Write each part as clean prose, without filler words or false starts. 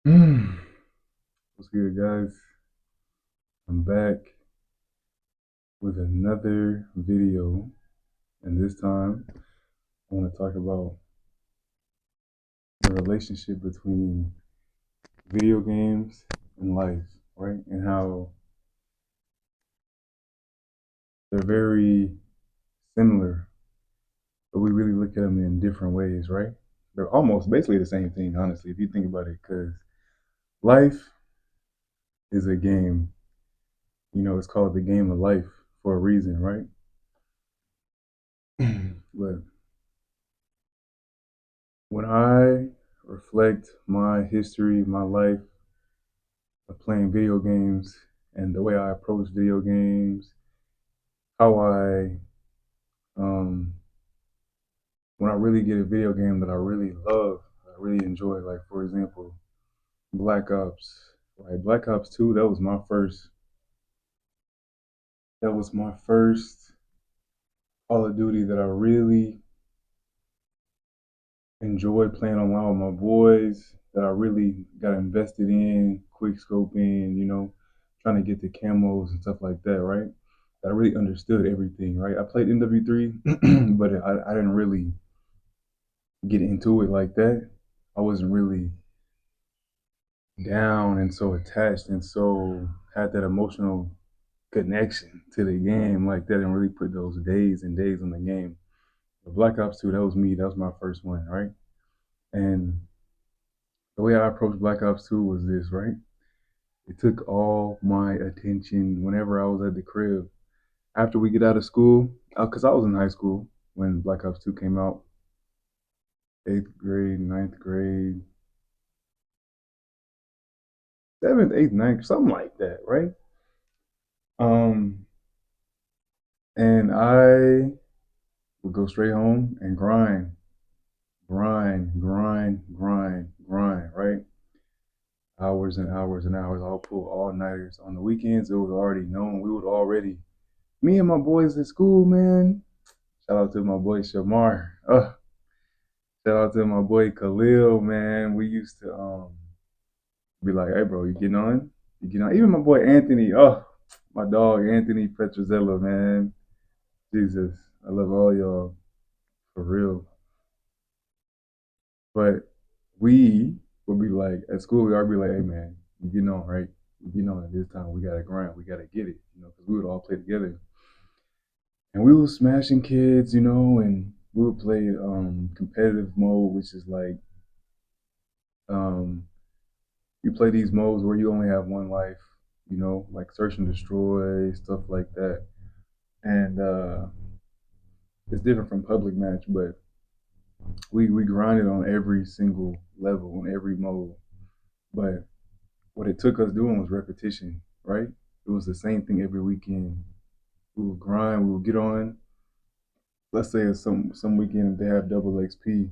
What's good, guys? I'm back with another video, and this time I want to talk about the relationship between video games and life, right? And how they're very similar, but we really look at them in different ways, right? They're almost basically the same thing, honestly, if you think about it, because life is a game. It's called the game of life for a reason, right? But when I reflect my history, my life of playing video games, and the way I approach video games, how um, when I really get a video game that I really love, I really enjoy, like for example, Black Ops. Like Black Ops 2, that was my first Call of Duty that I really enjoyed playing online with my boys, that I really got invested in, quick scoping, trying to get the camos and stuff like that, right? That I really understood everything, right? I played NW3, but I didn't really get into it like that. I wasn't really down and so attached and so had that emotional connection to the game like that and really put those days and days on the game. But Black Ops 2, that was me. That was my first one, right? And the way I approached Black Ops 2 was this, right? It took all my attention whenever I was at the crib. After we get out of school, because I was in high school when Black Ops 2 came out, eighth grade, ninth grade, seventh, eighth, ninth, something like that, right? Um, and I would go straight home and grind, right? Hours and hours and hours. I'll pull all nighters. On the weekends, it was already known. Me and my boys at school, man. Shout out to my boy Shamar. Shout out to my boy Khalil, man. We used to be like, hey bro, you getting on? You getting on? Even my boy Anthony, my dog Anthony Petrozella, man. Jesus. I love all y'all for real. But we would be like at school, we would be like, hey man, you getting on, right? You getting on at this time, we gotta grind, we gotta get it, because we would all play together. And we were smashing kids, and we would play competitive mode, which is like um you play these modes where you only have one life, like search and destroy, stuff like that. And it's different from public match, but we grinded on every single level, on every mode. But what it took us doing was repetition, right? It was the same thing every weekend. We would grind, we would get on. Let's say it's some weekend they have double XP,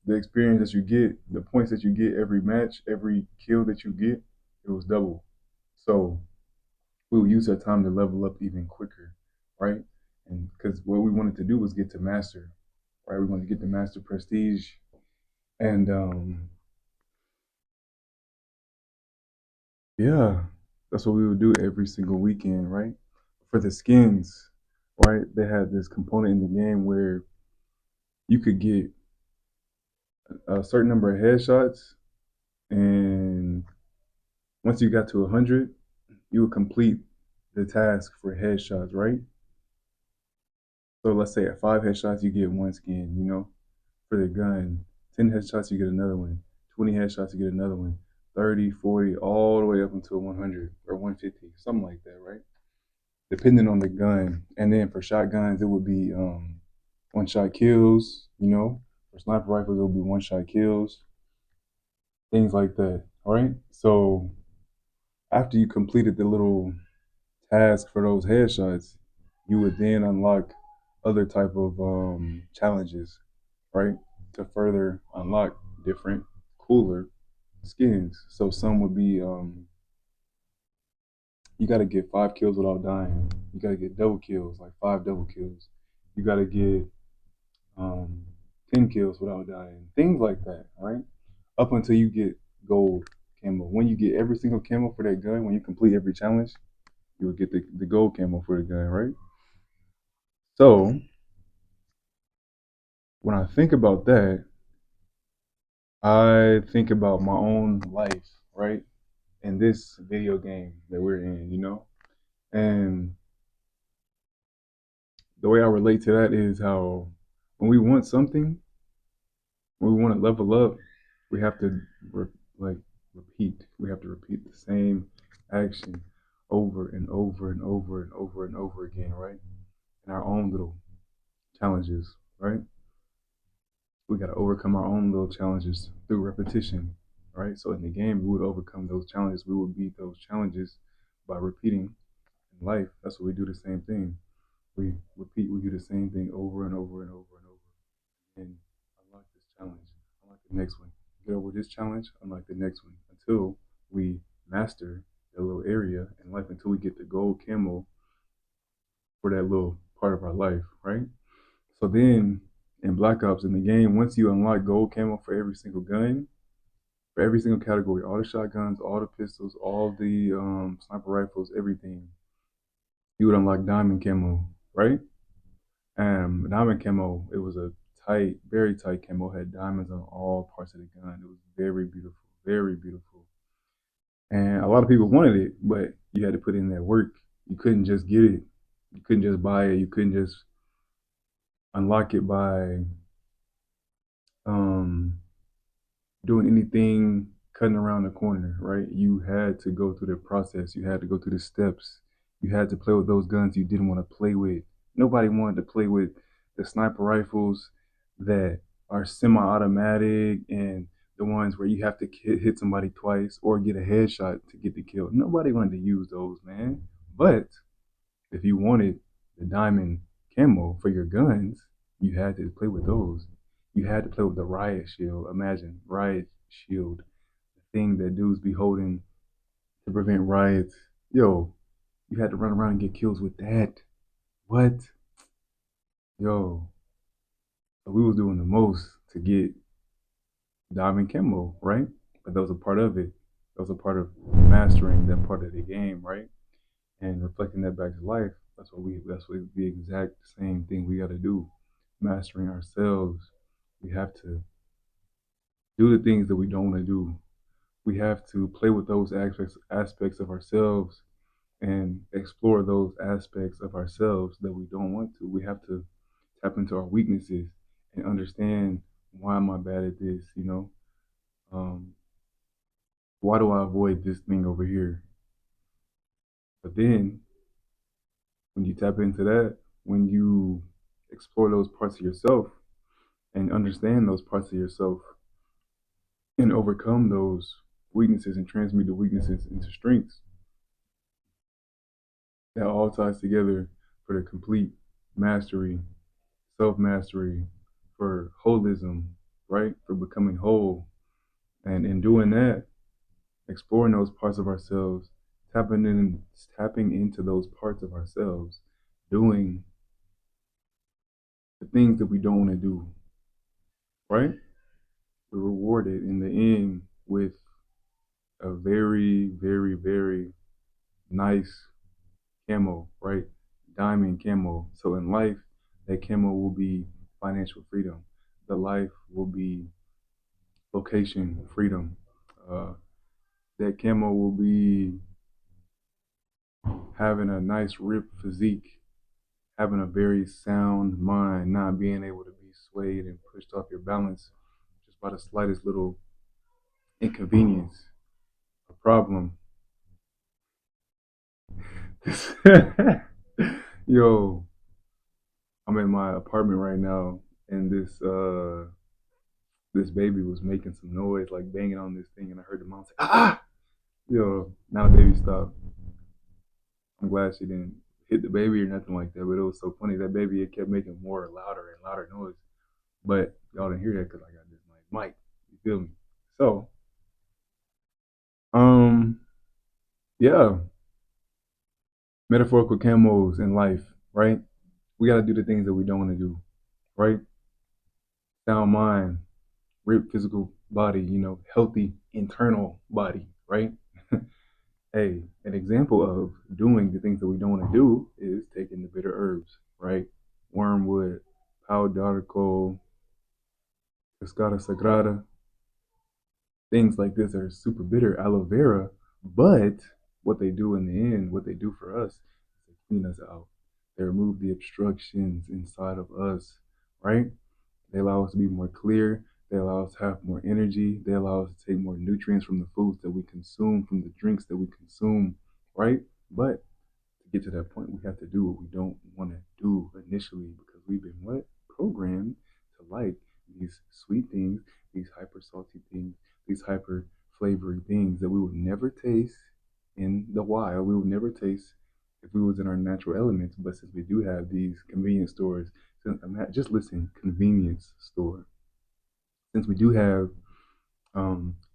the experience that you get, the points that you get every match, every kill that you get, it was double. So we would use that time to level up even quicker, right? And because what we wanted to do was get to master, right? We wanted to get to master prestige, and yeah, that's what we would do every single weekend, right? For the skins, right? They had this component in the game where you could get a certain number of headshots, and once you got to 100, you would complete the task for headshots, right? So let's say at 5 headshots, you get one skin, for the gun. 10 headshots, you get another one. 20 headshots, you get another one. 30, 40, all the way up until 100 or 150, something like that, right? Depending on the gun. And then for shotguns, it would be one shot kills, For sniper rifles, it would be one shot kills, things like that, all right? So after you completed the little task for those headshots, you would then unlock other type of challenges, right? To further unlock different, cooler skins. So some would be you got to get 5 kills without dying. You got to get double kills, like 5 double kills. You got to get um, 10 kills without dying. Things like that, right? Up until you get gold camo. When you get every single camo for that gun, when you complete every challenge, you will get the gold camo for the gun, right? So when I think about that, I think about my own life, right? In this video game that we're in, And the way I relate to that is how when we want something, when we want to level up, we have to re- like repeat. We have to repeat the same action over and over and over and over and over again, right? In our own little challenges, right? We got to overcome our own little challenges through repetition, right? So in the game, we would overcome those challenges. We would beat those challenges by repeating. In life, that's what we do, the same thing. We repeat, we do the same thing over and over and over and over. And unlock this challenge, unlock the next one. Get over this challenge, unlock the next one until we master that little area in life, until we get the gold camo for that little part of our life, right? So then in Black Ops in the game, once you unlock gold camo for every single gun, for every single category, all the shotguns, all the pistols, all the sniper rifles, everything, you would unlock diamond camo, right? Diamond camo, it was a tight, very tight camo, had diamonds on all parts of the gun. It was very beautiful, very beautiful. And a lot of people wanted it, but you had to put in that work. You couldn't just get it. You couldn't just buy it. You couldn't just unlock it by um, doing anything cutting around the corner, right? You had to go through the process. You had to go through the steps. You had to play with those guns you didn't want to play with. Nobody wanted to play with the sniper rifles that are semi-automatic and the ones where you have to hit somebody twice or get a headshot to get the kill. Nobody wanted to use those, man. But if you wanted the diamond camo for your guns, you had to play with those. You had to play with the riot shield. Imagine riot shield, the thing that dudes be holding to prevent riots. Yo, you had to run around and get kills with that. What? Yo, so we was doing the most to get diamond camo, right? But that was a part of it. That was a part of mastering that part of the game, right? And reflecting that back to life. That's what the exact same thing we got to do. Mastering ourselves. We have to do the things that we don't want to do. We have to play with those aspects of ourselves and explore those aspects of ourselves that we don't want to. We have to tap into our weaknesses and understand, why am I bad at this? Um, why do I avoid this thing over here? But then when you tap into that, when you explore those parts of yourself and understand those parts of yourself and overcome those weaknesses and transmute the weaknesses into strengths, that all ties together for the complete mastery, self mastery, for holism, right? For becoming whole. And in doing that, exploring those parts of ourselves, tapping into those parts of ourselves, doing the things that we don't want to do, right? We're rewarded in the end with a very, very, very nice camo, right? Diamond camo. So in life, that camo will be financial freedom. The life will be location freedom. Uh, that camo will be having a nice ripped physique, having a very sound mind, not being able to be swayed and pushed off your balance just by the slightest little inconvenience, a problem. Yo, I'm in my apartment right now, and this baby was making some noise, like banging on this thing, and I heard the mom say, "Ah!" Yo, now the baby stopped. I'm glad she didn't hit the baby or nothing like that, but it was so funny. That baby, it kept making more louder and louder noise. But y'all didn't hear that because I got this like mic. You feel me? So, um, yeah, metaphorical camos in life, right? We got to do the things that we don't want to do, right? Sound mind, ripped physical body, healthy internal body, right? Hey, an example of doing the things that we don't want to do is taking the bitter herbs, right? Wormwood, pau d'arco, cascara sagrada, things like this are super bitter, aloe vera, but what they do in the end, what they do for us, is they clean us out. They remove the obstructions inside of us, right? They allow us to be more clear. They allow us to have more energy. They allow us to take more nutrients from the foods that we consume, from the drinks that we consume, right? But to get to that point, we have to do what we don't want to do initially because we've been what? Programmed to like these sweet things, these hyper salty things, these hyper flavory things that we would never taste in the wild. We would never taste if we was in our natural elements. But since we do have these convenience stores, just listen, convenience store. Since we do have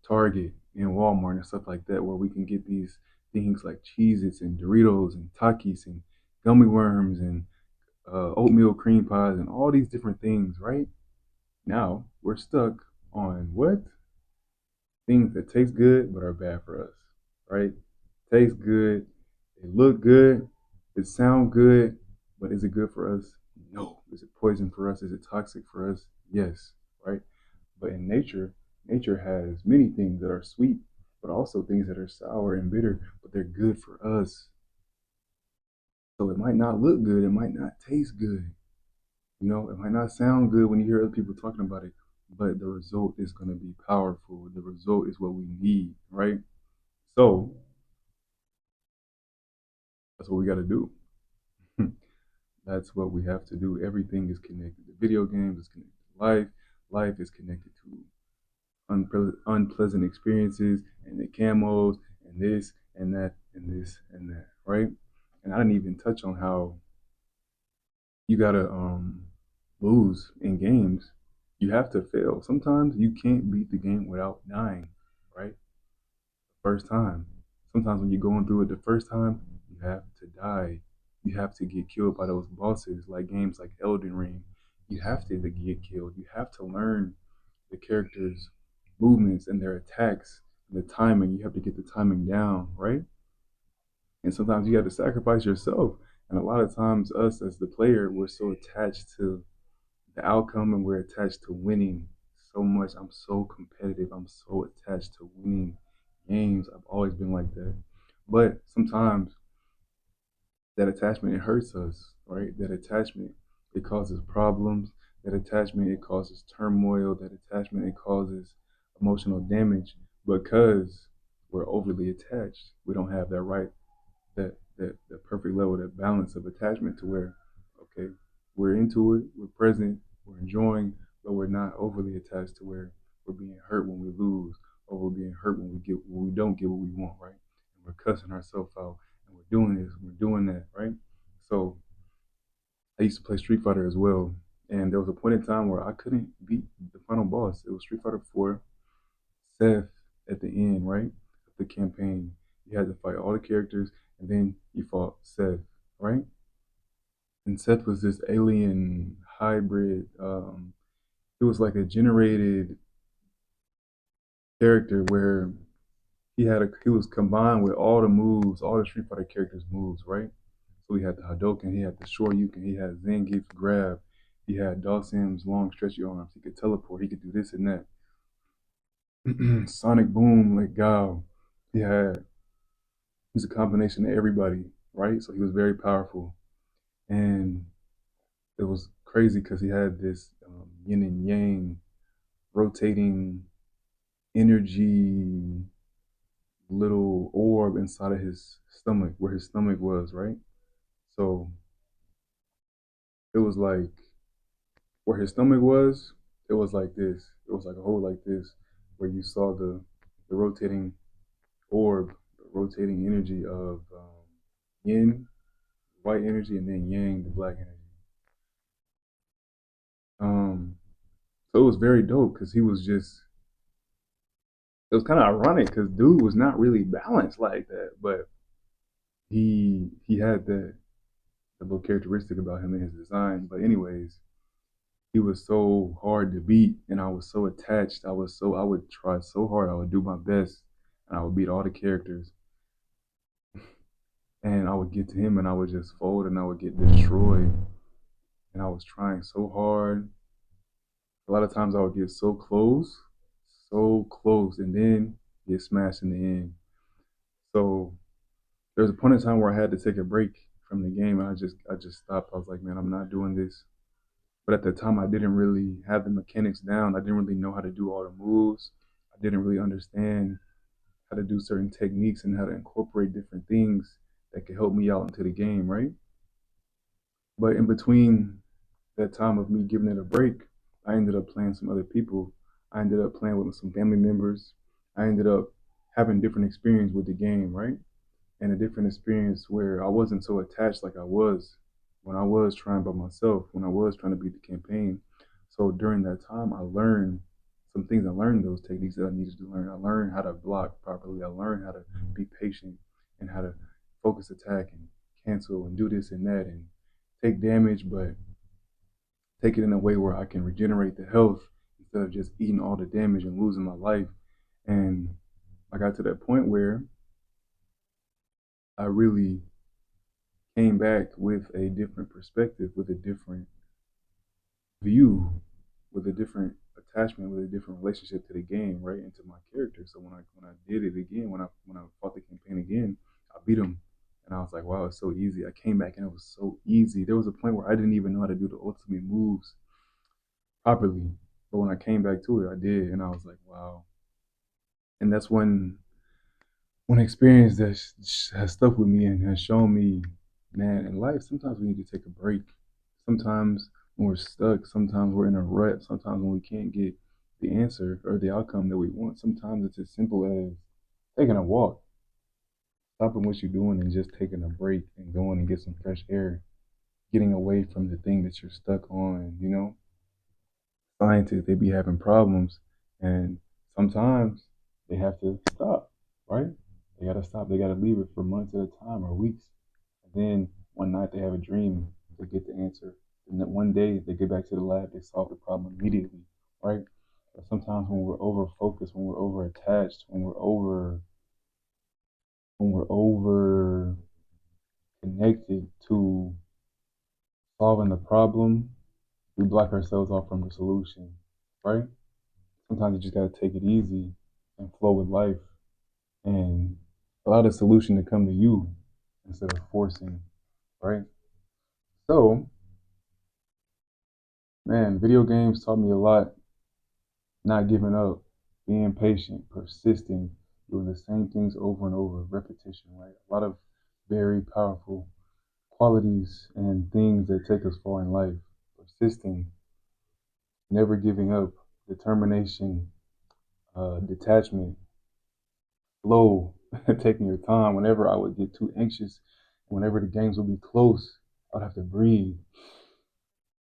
Target and Walmart and stuff like that, where we can get these things like Cheez-Its and Doritos and Takis and gummy worms and oatmeal cream pies and all these different things, right? Now we're stuck on what? Things that taste good but are bad for us, right? Taste good, they look good, it sound good, but is it good for us? No. Is it poison for us? Is it toxic for us? Yes, right? But in nature, nature has many things that are sweet, but also things that are sour and bitter, but they're good for us. So it might not look good, it might not taste good, it might not sound good when you hear other people talking about it, but the result is going to be powerful. The result is what we need, right? So that's what we got to do. That's what we have to do. Everything is connected. The video games is connected to life. Life is connected to unpleasant experiences and the camos and this and that and this and that, right? And I didn't even touch on how you gotta lose in games. You have to fail. Sometimes you can't beat the game without dying, right? First time. Sometimes when you're going through it the first time, you have to die. You have to get killed by those bosses, like games like Elden Ring. You have to get killed. You have to learn the characters' movements and their attacks, and the timing. You have to get the timing down, right? And sometimes you have to sacrifice yourself. And a lot of times, us as the player, we're so attached to the outcome and we're attached to winning so much. I'm so competitive. I'm so attached to winning games. I've always been like that. But sometimes that attachment, it hurts us, right? That attachment, it causes problems. That attachment, it causes turmoil. That attachment, it causes emotional damage because we're overly attached. We don't have that right, that perfect level, that balance of attachment to where, okay, we're into it, we're present, we're enjoying, but we're not overly attached to where we're being hurt when we lose, or we're being hurt when we don't get what we want, right? And we're cussing ourselves out, and we're doing this, we're doing that, right? So I used to play Street Fighter as well, and there was a point in time where I couldn't beat the final boss. It was Street Fighter 4, Seth at the end, right? The campaign. You had to fight all the characters, and then you fought Seth, right? And Seth was this alien hybrid. It was like a generated character where he was combined with all the moves, all the Street Fighter characters' moves, right? So he had the Hadoken, he had the Shoryuken, he had Zangief's grab, he had Dawson's long stretchy arms, he could teleport, he could do this and that. Sonic Boom, like Gao, he's a combination of everybody, right? So he was very powerful, and it was crazy because he had this yin and yang rotating energy little orb inside of his stomach, where his stomach was, right? So it was like where his stomach was, it was like this. It was like a hole like this, where you saw the rotating orb, the rotating energy of yin, white energy, and then yang, the black energy. Um, so it was very dope because he was just. It was kind of ironic because dude was not really balanced like that, but he had that the little characteristic about him in his design. But anyways, he was so hard to beat, and I was so attached. I would try so hard. I would do my best, and I would beat all the characters. And I would get to him, and I would just fold, and I would get destroyed. And I was trying so hard. A lot of times I would get so close, and then get smashed in the end. So there was a point in time where I had to take a break from the game, and I just stopped. I was like, man, I'm not doing this. But at the time, I didn't really have the mechanics down. I didn't really know how to do all the moves. I didn't really understand how to do certain techniques and how to incorporate different things that could help me out into the game, right? But in between that time of me giving it a break, I ended up playing some other people. I ended up playing with some family members. I ended up having different experience with the game, right? And a different experience where I wasn't so attached like I was when I was trying by myself, when I was trying to beat the campaign. So during that time, I learned some things. I learned those techniques that I needed to learn. I learned how to block properly. I learned how to be patient and how to focus attack and cancel and do this and that and take damage, but take it in a way where I can regenerate the health instead of just eating all the damage and losing my life. And I got to that point where I really came back with a different perspective, with a different view, with a different attachment, with a different relationship to the game, right, and to my character. So when I did it again, when I fought the campaign again, I beat him, and I was like, wow, it's so easy. I came back and it was so easy. There was a point where I didn't even know how to do the ultimate moves properly, but when I came back to it, I did, and I was like, wow. And that's one experience that has stuck with me and has shown me, man, in life, sometimes we need to take a break. Sometimes when we're stuck, sometimes we're in a rut, sometimes when we can't get the answer or the outcome that we want, sometimes it's as simple as taking a walk, stopping what you're doing and just taking a break and going and get some fresh air, getting away from the thing that you're stuck on, you know? Scientists, they be having problems, and sometimes they have to stop, right? They gotta stop. They gotta leave it for months at a time or weeks. And then one night they have a dream, they get the answer. And then one day they get back to the lab, they solve the problem immediately, right? But sometimes when we're over focused, when we're over attached, when we're over connected to solving the problem, we block ourselves off from the solution, right? Sometimes you just gotta take it easy and flow with life and allow the solution to come to you instead of forcing, right? So, man, video games taught me a lot. Not giving up, being patient, persisting, doing the same things over and over, repetition, right? A lot of very powerful qualities and things that take us far in life. Persisting, never giving up, determination, detachment, slow, taking your time. Whenever I would get too anxious, whenever the games would be close, I'd have to breathe.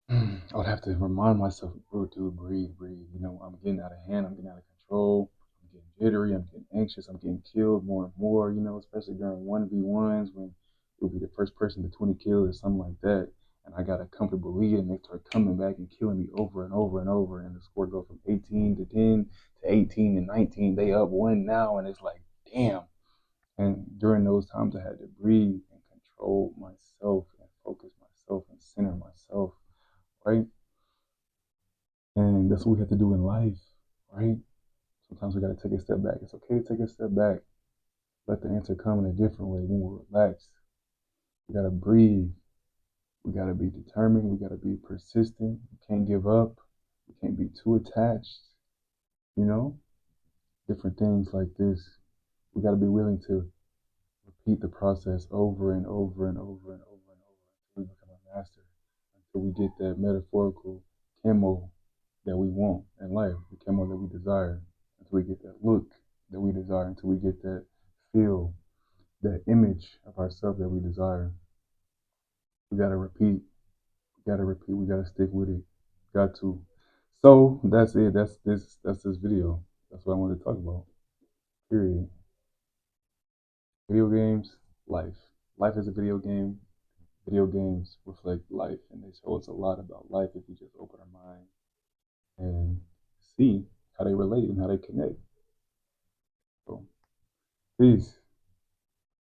I would have to remind myself, bro, dude, breathe, breathe. You know, I'm getting out of hand, I'm getting out of control, I'm getting jittery, I'm getting anxious, I'm getting killed more and more, you know, especially during 1v1s when you'll be the first person to 20 kills or something like that. And I got a comfortable lead and they start coming back and killing me over and over and over. And the score goes from 18 to 10 to 18 to 19. They up one now, and it's like, damn. And during those times, I had to breathe and control myself and focus myself and center myself, right? And that's what we have to do in life, right? Sometimes we got to take a step back. It's okay to take a step back. Let the answer come in a different way when we're relaxed. We got to breathe. We got to be determined. We got to be persistent. We can't give up. We can't be too attached, you know? Different things like this. We got to be willing to repeat the process over and over and over and over and over until we become a master, until we get that metaphorical camo that we want in life, the camo that we desire, until we get that look that we desire, until we get that feel, that image of ourselves that we desire. We gotta repeat, we gotta repeat, we gotta stick with it. Got to. So that's it. That's this video. That's what I wanted to talk about. Period. Video games, life. Life is a video game. video games reflect life, and they show us a lot about life if we just open our mind and see how they relate and how they connect. So, peace.